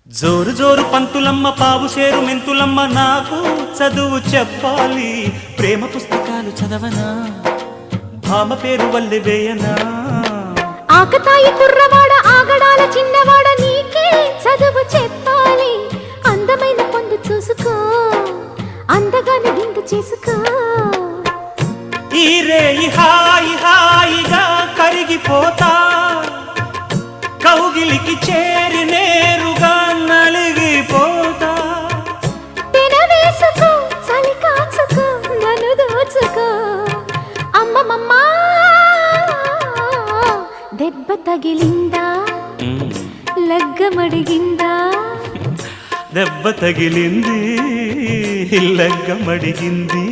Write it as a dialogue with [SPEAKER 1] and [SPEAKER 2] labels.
[SPEAKER 1] జోరు జోరు పంతులమ్మ పావు సేరు మెంతులమ్మ నాకు చదువు చెప్పాలి ప్రేమ పుస్తకాలు చదవనా భామ పేరు వల్లె వేయనా
[SPEAKER 2] ఆకతాయి కుర్రవాడ ఆగడాల చిన్నవాడ నీకే చదువు చెప్పాలి అందమైన పొందు చూసుకో అందగాని విందు చేసుకో
[SPEAKER 1] ఈ రేయి హాయి హాయిగా కరిగిపోతా కౌగిలికి చేరి నేరుగా నలిగిపోతా
[SPEAKER 2] తెనవేసుకో చలి కాచుకో నన్ను దోచుకో అమ్మమ్మమ్మా దెబ్బ తగిలిందా లగ్గమడిగిందా
[SPEAKER 1] దెబ్బ తగిలింది లగ్గమడిగింది